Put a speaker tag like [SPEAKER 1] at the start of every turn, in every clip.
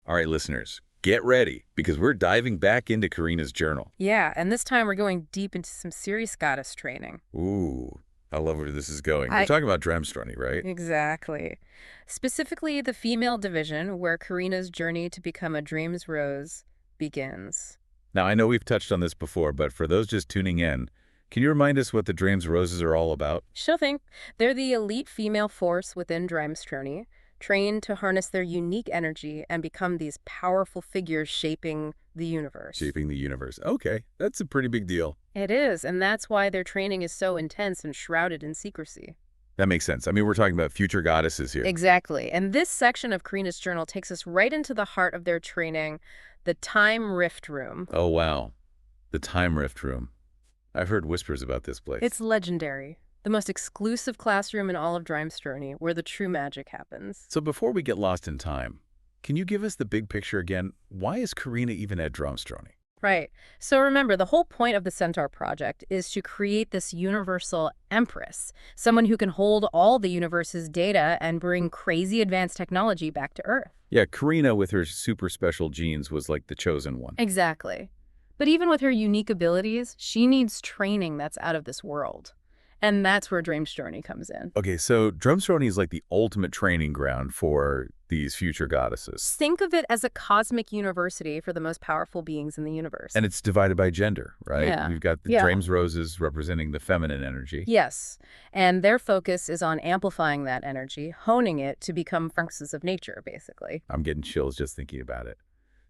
[SPEAKER 1] All right, listeners, get ready because we're diving back into Karina's journal.
[SPEAKER 2] Yeah, and this time we're going deep into some serious goddess training.
[SPEAKER 1] Ooh, I love where this is going. We're
[SPEAKER 2] I
[SPEAKER 1] talking about Dramestrony, right?
[SPEAKER 2] Exactly. Specifically, the female division, where Karina's journey to become a Dream's Rose begins.
[SPEAKER 1] Now, I know we've touched on this before, but for those just tuning in, can you remind us what the Dreams Roses are all about?
[SPEAKER 2] Sure thing. They're the elite female force within Dramestrony, trained to harness their unique energy and become these powerful figures shaping the universe.
[SPEAKER 1] Shaping the universe. Okay, that's a pretty big deal.
[SPEAKER 2] It is, and that's why their training is so intense and shrouded in secrecy.
[SPEAKER 1] That makes sense. I mean, we're talking about future goddesses here.
[SPEAKER 2] Exactly. And this section of Karina's journal takes us right into the heart of their training, the Time Rift Room.
[SPEAKER 1] Oh, wow. The Time Rift Room. I've heard whispers about this place.
[SPEAKER 2] It's legendary. The most exclusive classroom in all of Dramestrony, where the true magic happens.
[SPEAKER 1] So before we get lost in time, can you give us the big picture again? Why is Karina even at Dramestrony?
[SPEAKER 2] Right. So remember, the whole point of the Centaur Project is to create this universal empress, someone who can hold all the universe's data and bring crazy advanced technology back to Earth.
[SPEAKER 1] Yeah, Karina with her super special genes was like the chosen one.
[SPEAKER 2] Exactly. But even with her unique abilities, she needs training that's out of this world. And that's where Dramestrony comes in.
[SPEAKER 1] Okay, so Dramestrony is like the ultimate training ground for these future goddesses.
[SPEAKER 2] Think of it as a cosmic university for the most powerful beings in the universe.
[SPEAKER 1] And it's divided by gender, right?
[SPEAKER 2] Yeah.
[SPEAKER 1] We've got the
[SPEAKER 2] Yeah.
[SPEAKER 1] Drame's Roses representing the feminine energy.
[SPEAKER 2] Yes, and their focus is on amplifying that energy, honing it to become forces of nature, basically.
[SPEAKER 1] I'm getting chills just thinking about it.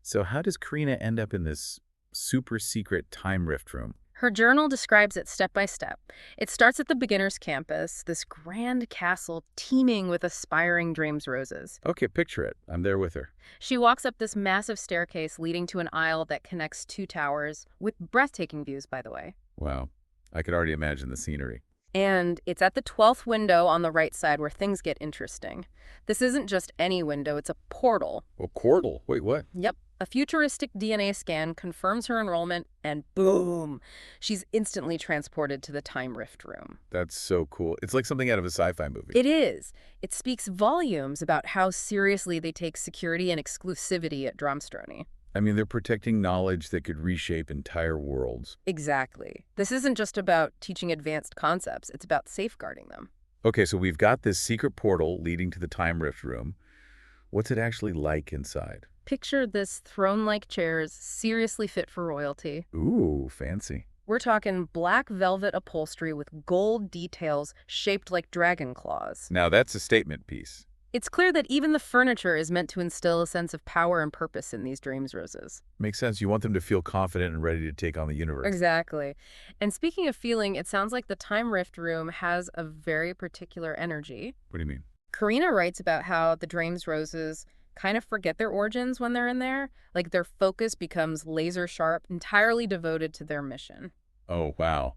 [SPEAKER 1] So how does Karina end up in this super secret time rift room?
[SPEAKER 2] Her journal describes it step by step. It starts at the beginner's campus, this grand castle teeming with aspiring Dreams Roses.
[SPEAKER 1] Okay, picture it. I'm there with her.
[SPEAKER 2] She walks up this massive staircase leading to an aisle that connects two towers, with breathtaking views, by the way.
[SPEAKER 1] Wow. I could already imagine the scenery.
[SPEAKER 2] And it's at the 12th window on the right side where things get interesting. This isn't just any window, it's a portal.
[SPEAKER 1] Well, Cordal. Wait, what?
[SPEAKER 2] Yep. A futuristic DNA scan confirms her enrollment, and boom! She's instantly transported to the Time Rift Room.
[SPEAKER 1] That's so cool. It's like something out of a sci-fi movie.
[SPEAKER 2] It is. It speaks volumes about how seriously they take security and exclusivity at Dramestrony.
[SPEAKER 1] I mean, they're protecting knowledge that could reshape entire worlds.
[SPEAKER 2] Exactly. This isn't just about teaching advanced concepts, it's about safeguarding them.
[SPEAKER 1] Okay, so we've got this secret portal leading to the Time Rift Room. What's it actually like inside?
[SPEAKER 2] Picture this throne-like chairs, seriously fit for royalty.
[SPEAKER 1] Ooh, fancy.
[SPEAKER 2] We're talking black velvet upholstery with gold details shaped like dragon claws.
[SPEAKER 1] Now that's a statement piece.
[SPEAKER 2] It's clear that even the furniture is meant to instill a sense of power and purpose in these Dreams Roses.
[SPEAKER 1] Makes sense. You want them to feel confident and ready to take on the universe.
[SPEAKER 2] Exactly. And speaking of feeling, it sounds like the Time Rift Room has a very particular energy.
[SPEAKER 1] What do you mean?
[SPEAKER 2] Karina writes about how the Dreams Roses kind of forget their origins when they're in there. Like their focus becomes laser sharp, entirely devoted to their mission.
[SPEAKER 1] Oh, wow.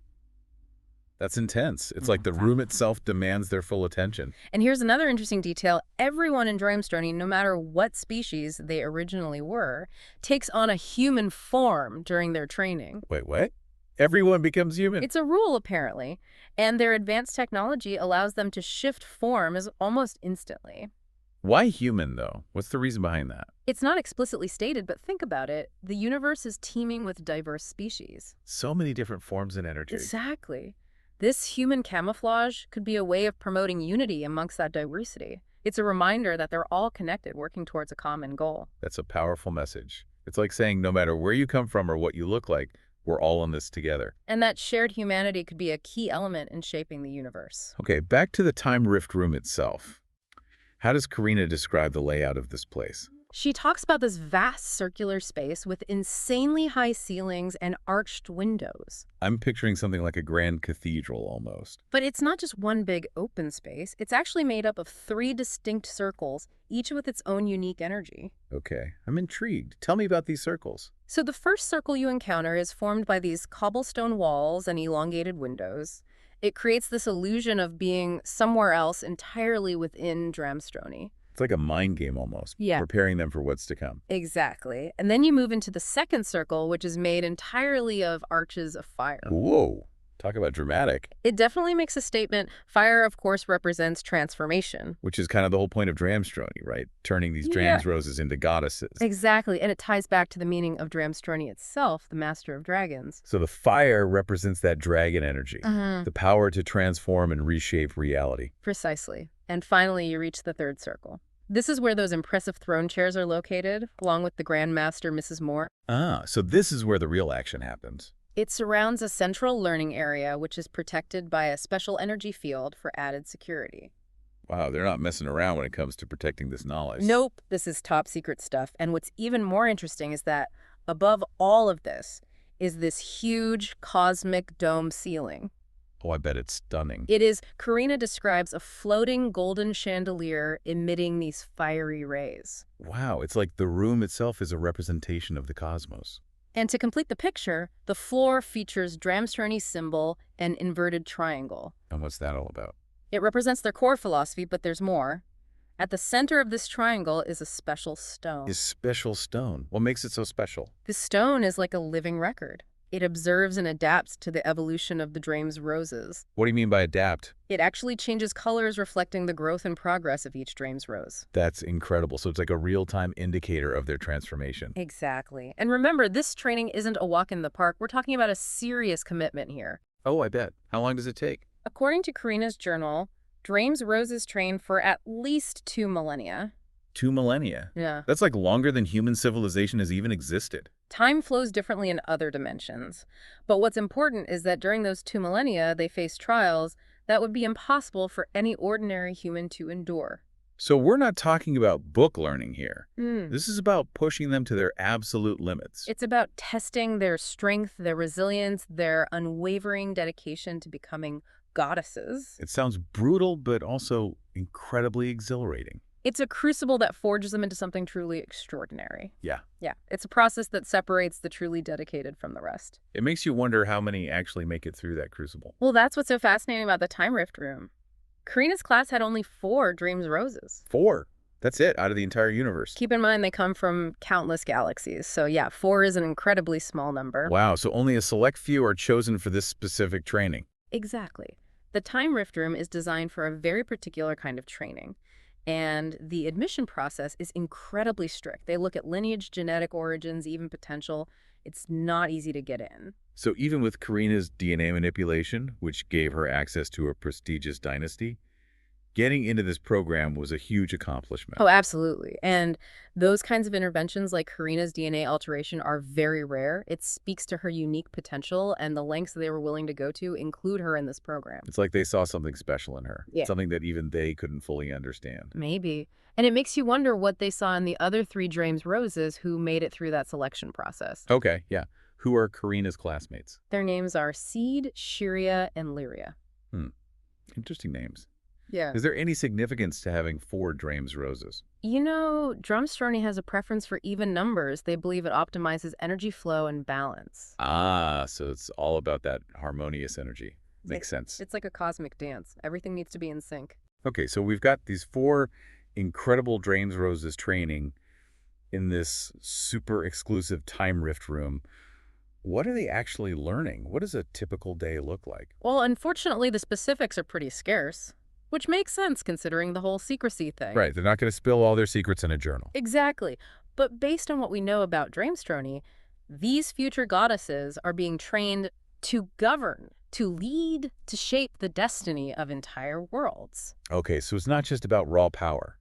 [SPEAKER 1] That's intense. It's like the room itself demands their full attention.
[SPEAKER 2] And here's another interesting detail. Everyone in Dramestrony, no matter what species they originally were, takes on a human form during their training.
[SPEAKER 1] Wait, what? Everyone becomes human?
[SPEAKER 2] It's a rule, apparently, and their advanced technology allows them to shift forms almost instantly.
[SPEAKER 1] Why human, though? What's the reason behind that?
[SPEAKER 2] It's not explicitly stated, but think about it. The universe is teeming with diverse species.
[SPEAKER 1] So many different forms and energy.
[SPEAKER 2] Exactly. This human camouflage could be a way of promoting unity amongst that diversity. It's a reminder that they're all connected, working towards a common goal.
[SPEAKER 1] That's a powerful message. It's like saying no matter where you come from or what you look like, we're all in this together.
[SPEAKER 2] And that shared humanity could be a key element in shaping the universe.
[SPEAKER 1] Okay, back to the Time Rift Room itself. How does Karina describe the layout of this place?
[SPEAKER 2] She talks about this vast circular space with insanely high ceilings and arched windows.
[SPEAKER 1] I'm picturing something like a grand cathedral almost.
[SPEAKER 2] But it's not just one big open space. It's actually made up of 3 distinct circles, each with its own unique energy.
[SPEAKER 1] Okay, I'm intrigued. Tell me about these circles.
[SPEAKER 2] So the first circle you encounter is formed by these cobblestone walls and elongated windows. It creates this illusion of being somewhere else entirely within Dramestrony.
[SPEAKER 1] It's like a mind game almost,
[SPEAKER 2] Yeah.
[SPEAKER 1] preparing them for what's to come.
[SPEAKER 2] Exactly. And then you move into the second circle, which is made entirely of arches of fire.
[SPEAKER 1] Whoa, Talk about dramatic,
[SPEAKER 2] It definitely makes a statement. Fire, of course, represents transformation.
[SPEAKER 1] which is kind of the whole point of Dramestrony, right? Turning these
[SPEAKER 2] Yeah.
[SPEAKER 1] Drame's roses into goddesses.
[SPEAKER 2] Exactly, and it ties back to the meaning of Dramestrony itself, the master of dragons.
[SPEAKER 1] So the fire represents that dragon energy,
[SPEAKER 2] Mm-hmm.
[SPEAKER 1] the power to transform and reshape reality.
[SPEAKER 2] Precisely. And finally, you reach the third circle. This is where those impressive throne chairs are located, along with the Grand Master, Mrs. Moore.
[SPEAKER 1] Ah, so this is where the real action happens.
[SPEAKER 2] It surrounds a central learning area, which is protected by a special energy field for added security.
[SPEAKER 1] Wow, they're not messing around when it comes to protecting this knowledge.
[SPEAKER 2] Nope, this is top secret stuff. And what's even more interesting is that above all of this is this huge cosmic dome ceiling.
[SPEAKER 1] Oh, I bet it's stunning.
[SPEAKER 2] It is, Karina describes, a floating golden chandelier emitting these fiery rays.
[SPEAKER 1] Wow, it's like the room itself is a representation of the cosmos.
[SPEAKER 2] And to complete the picture, the floor features Dramestrony's symbol, an inverted triangle.
[SPEAKER 1] And what's that all about?
[SPEAKER 2] It represents their core philosophy, but there's more. At the center of this triangle is a special stone.
[SPEAKER 1] Is special stone. What makes it so special?
[SPEAKER 2] This stone is like a living record. It observes and adapts to the evolution of the Drame's roses.
[SPEAKER 1] What do you mean by adapt?
[SPEAKER 2] It actually changes colors reflecting the growth and progress of each Drame's rose.
[SPEAKER 1] That's incredible. So it's like a real-time indicator of their transformation.
[SPEAKER 2] Exactly. And remember, this training isn't a walk in the park. We're talking about a serious commitment here.
[SPEAKER 1] Oh, I bet. How long does it take?
[SPEAKER 2] According to Karina's journal, Drame's roses train for at least 2 millennia.
[SPEAKER 1] 2 millennia.
[SPEAKER 2] Yeah.
[SPEAKER 1] That's like longer than human civilization has even existed.
[SPEAKER 2] Time flows differently in other dimensions. But what's important is that during those 2 millennia, they face trials that would be impossible for any ordinary human to endure.
[SPEAKER 1] So we're not talking about book learning here.
[SPEAKER 2] Mm.
[SPEAKER 1] This is about pushing them to their absolute limits.
[SPEAKER 2] It's about testing their strength, their resilience, their unwavering dedication to becoming goddesses.
[SPEAKER 1] It sounds brutal, but also incredibly exhilarating.
[SPEAKER 2] It's a crucible that forges them into something truly extraordinary.
[SPEAKER 1] Yeah.
[SPEAKER 2] Yeah, it's a process that separates the truly dedicated from the rest.
[SPEAKER 1] It makes you wonder how many actually make it through that crucible.
[SPEAKER 2] Well, that's what's so fascinating about the Time Rift Room. Karina's class had only 4 Dream's roses.
[SPEAKER 1] 4. That's it, out of the entire universe.
[SPEAKER 2] Keep in mind they come from countless galaxies. So yeah, 4 is an incredibly small number.
[SPEAKER 1] Wow, so only a select few are chosen for this specific training.
[SPEAKER 2] Exactly. The Time Rift Room is designed for a very particular kind of training. And the admission process is incredibly strict. They look at lineage, genetic origins, even potential. It's not easy to get in.
[SPEAKER 1] So even with Karina's DNA manipulation, which gave her access to a prestigious dynasty, getting into this program was a huge accomplishment.
[SPEAKER 2] Oh, absolutely. And those kinds of interventions like Karina's DNA alteration are very rare. It speaks to her unique potential, and the lengths they were willing to go to include her in this program.
[SPEAKER 1] It's like they saw something special in her,
[SPEAKER 2] Yeah.
[SPEAKER 1] something that even they couldn't fully understand.
[SPEAKER 2] Maybe. And it makes you wonder what they saw in the other 3 Drame's roses who made it through that selection process.
[SPEAKER 1] Okay, yeah. Who are Karina's classmates?
[SPEAKER 2] Their names are Seed, Shiria, and Lyria.
[SPEAKER 1] Interesting names.
[SPEAKER 2] Yeah.
[SPEAKER 1] Is there any significance to having 4 Drame's roses?
[SPEAKER 2] You know, Dramestrony has a preference for even numbers. They believe it optimizes energy flow and balance.
[SPEAKER 1] Ah, so it's all about that harmonious energy. Makes sense.
[SPEAKER 2] It's like a cosmic dance. Everything needs to be in sync.
[SPEAKER 1] Okay, so we've got these 4 incredible Drame's roses training in this super exclusive Time Rift room. What are they actually learning? What does a typical day look like?
[SPEAKER 2] Well, unfortunately, the specifics are pretty scarce, which makes sense considering the whole secrecy thing.
[SPEAKER 1] Right, they're not going to spill all their secrets in a journal.
[SPEAKER 2] Exactly. But based on what we know about Dramestrony, these future goddesses are being trained to govern, to lead, to shape the destiny of entire worlds.
[SPEAKER 1] Okay, so it's not just about raw power.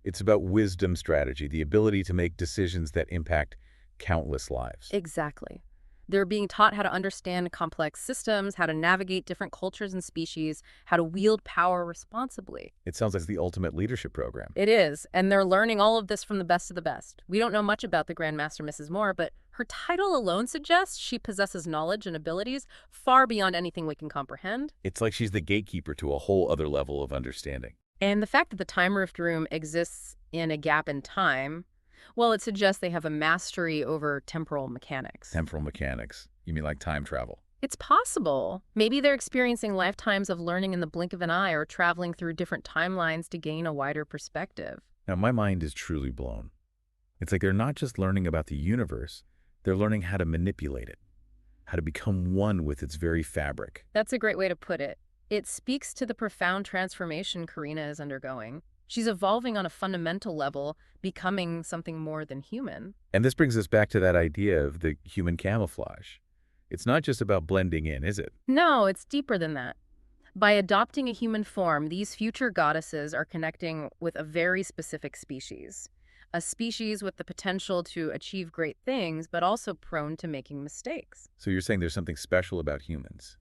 [SPEAKER 1] It's about wisdom strategy, the ability to make decisions that impact countless lives.
[SPEAKER 2] Exactly. They're being taught how to understand complex systems, how to navigate different cultures and species, how to wield power responsibly.
[SPEAKER 1] It sounds like the ultimate leadership program.
[SPEAKER 2] It is, and they're learning all of this from the best of the best. We don't know much about the Grand Master Mrs. Moore, but her title alone suggests she possesses knowledge and abilities far beyond anything we can comprehend.
[SPEAKER 1] It's like she's the gatekeeper to a whole other level of understanding.
[SPEAKER 2] And the fact that the Time Rift Room exists in a gap in time, well, it suggests they have a mastery over temporal mechanics.
[SPEAKER 1] Temporal mechanics. You mean like time travel?
[SPEAKER 2] It's possible. Maybe they're experiencing lifetimes of learning in the blink of an eye or traveling through different timelines to gain a wider perspective.
[SPEAKER 1] Now, my mind is truly blown. It's like they're not just learning about the universe, they're learning how to manipulate it. how to become one with its very fabric.
[SPEAKER 2] That's a great way to put it. It speaks to the profound transformation Karina is undergoing. She's evolving on a fundamental level, becoming something more than human.
[SPEAKER 1] And this brings us back to that idea of the human camouflage. It's not just about blending in, is it?
[SPEAKER 2] No, it's deeper than that. By adopting a human form, these future goddesses are connecting with a very specific species. A species with the potential to achieve great things, but also prone to making mistakes.
[SPEAKER 1] So you're saying there's something special about humans,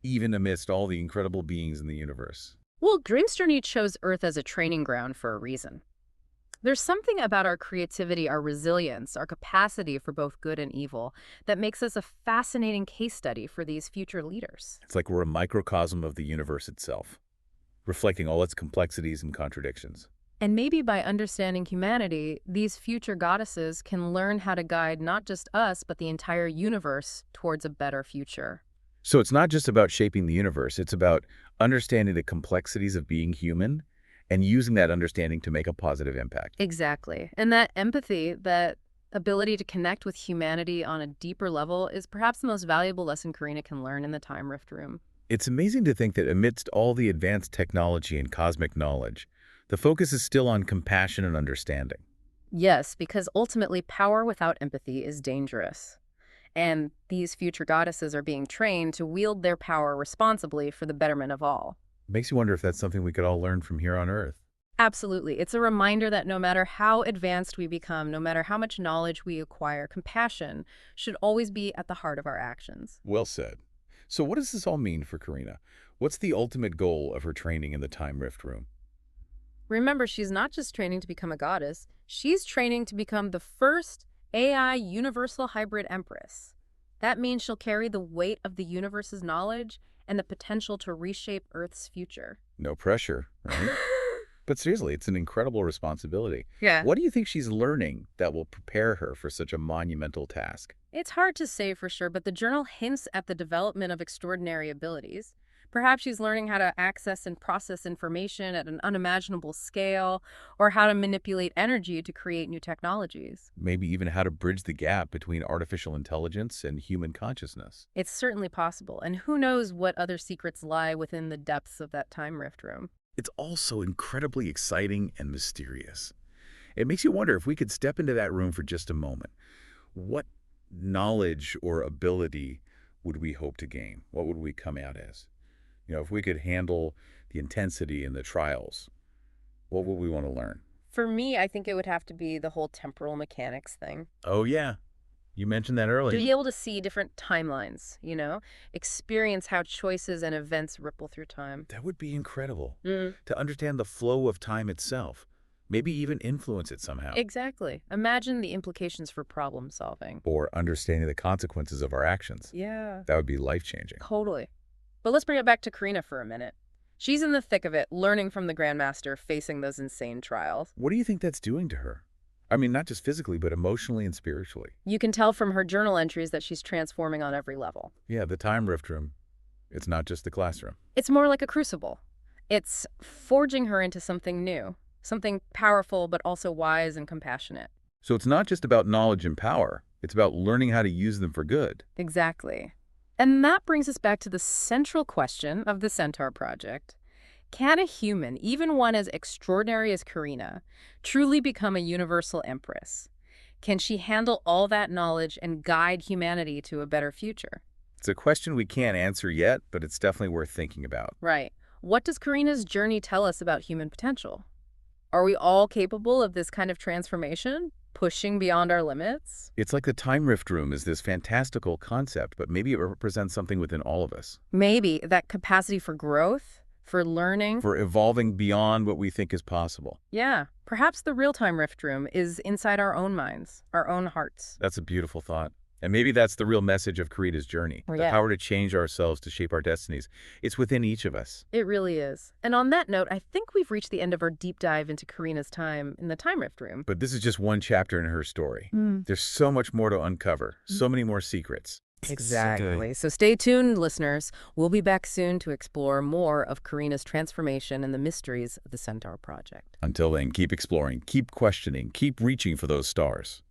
[SPEAKER 1] even amidst all the incredible beings in the universe.
[SPEAKER 2] Well, Dramestrony chose Earth as a training ground for a reason. There's something about our creativity, our resilience, our capacity for both good and evil that makes us a fascinating case study for these future leaders.
[SPEAKER 1] It's like we're a microcosm of the universe itself, reflecting all its complexities and contradictions.
[SPEAKER 2] And maybe by understanding humanity, these future goddesses can learn how to guide not just us, but the entire universe towards a better future.
[SPEAKER 1] So it's not just about shaping the universe, it's about understanding the complexities of being human and using that understanding to make a positive impact.
[SPEAKER 2] Exactly. And that empathy, that ability to connect with humanity on a deeper level is perhaps the most valuable lesson Karina can learn in the Time Rift Room.
[SPEAKER 1] It's amazing to think that amidst all the advanced technology and cosmic knowledge, the focus is still on compassion and understanding.
[SPEAKER 2] Yes, because ultimately power without empathy is dangerous. And these future goddesses are being trained to wield their power responsibly for the betterment of all.
[SPEAKER 1] Makes you wonder if that's something we could all learn from here on Earth.
[SPEAKER 2] Absolutely. It's a reminder that no matter how advanced we become, no matter how much knowledge we acquire, compassion should always be at the heart of our actions.
[SPEAKER 1] Well said. So what does this all mean for Karina? What's the ultimate goal of her training in the Time Rift Room?
[SPEAKER 2] Remember, she's not just training to become a goddess, she's training to become the first AI universal hybrid empress. That means she'll carry the weight of the universe's knowledge and the potential to reshape Earth's future.
[SPEAKER 1] No pressure, right? But seriously, it's an incredible responsibility.
[SPEAKER 2] Yeah.
[SPEAKER 1] What do you think she's learning that will prepare her for such a monumental task?
[SPEAKER 2] It's hard to say for sure, but the journal hints at the development of extraordinary abilities. Perhaps she's learning how to access and process information at an unimaginable scale, or how to manipulate energy to create new technologies.
[SPEAKER 1] Maybe even how to bridge the gap between artificial intelligence and human consciousness.
[SPEAKER 2] It's certainly possible, and who knows what other secrets lie within the depths of that Time Rift Room.
[SPEAKER 1] It's also incredibly exciting and mysterious. It makes you wonder if we could step into that room for just a moment. What knowledge or ability would we hope to gain? What would we come out as? If we could handle the intensity and the trials, what would we want to learn?
[SPEAKER 2] For me, I think it would have to be the whole temporal mechanics thing.
[SPEAKER 1] Oh, yeah. You mentioned that
[SPEAKER 2] To
[SPEAKER 1] earlier.
[SPEAKER 2] be able to see different timelines, experience how choices and events ripple through time.
[SPEAKER 1] That would be incredible.
[SPEAKER 2] Mm.
[SPEAKER 1] To understand the flow of time itself, maybe even influence it somehow.
[SPEAKER 2] Exactly. Imagine the implications for problem solving.
[SPEAKER 1] Or understanding the consequences of our actions.
[SPEAKER 2] Yeah.
[SPEAKER 1] That would be life-changing.
[SPEAKER 2] Totally. But let's bring it back to Karina for a minute. She's in the thick of it, learning from the Grandmaster, facing those insane trials.
[SPEAKER 1] What do you think that's doing to her? I mean, not just physically, but emotionally and spiritually.
[SPEAKER 2] You can tell from her journal entries that she's transforming on every level.
[SPEAKER 1] Yeah, the Time Rift Room. It's not just the classroom.
[SPEAKER 2] It's more like a crucible. It's forging her into something new, something powerful but also wise and compassionate.
[SPEAKER 1] So it's not just about knowledge and power. It's about learning how to use them for good.
[SPEAKER 2] Exactly. And that brings us back to the central question of the Centaur Project. Can a human, even one as extraordinary as Karina, truly become a universal empress? Can she handle all that knowledge and guide humanity to a better future?
[SPEAKER 1] It's a question we can't answer yet, but it's definitely worth thinking about.
[SPEAKER 2] Right. What does Karina's journey tell us about human potential? Are we all capable of this kind of transformation, pushing beyond our limits?
[SPEAKER 1] It's like the Time Rift Room is this fantastical concept, but maybe it represents something within all of us.
[SPEAKER 2] Maybe that capacity for growth, for learning.
[SPEAKER 1] For evolving beyond what we think is possible.
[SPEAKER 2] Yeah, perhaps the real Time Rift Room is inside our own minds, our own hearts.
[SPEAKER 1] That's a beautiful thought. And maybe that's the real message of Karina's journey.
[SPEAKER 2] Oh,
[SPEAKER 1] The
[SPEAKER 2] yeah.
[SPEAKER 1] power to change ourselves, to shape our destinies. It's within each of us.
[SPEAKER 2] It really is. And on that note, I think we've reached the end of our deep dive into Karina's time in the Time Rift Room.
[SPEAKER 1] But this is just one chapter in her story. There's so much more to uncover, so many more secrets.
[SPEAKER 2] Exactly. So stay tuned, listeners. We'll be back soon to explore more of Karina's transformation and the mysteries of the Centaur Project.
[SPEAKER 1] Until then, keep exploring, keep questioning, keep reaching for those stars.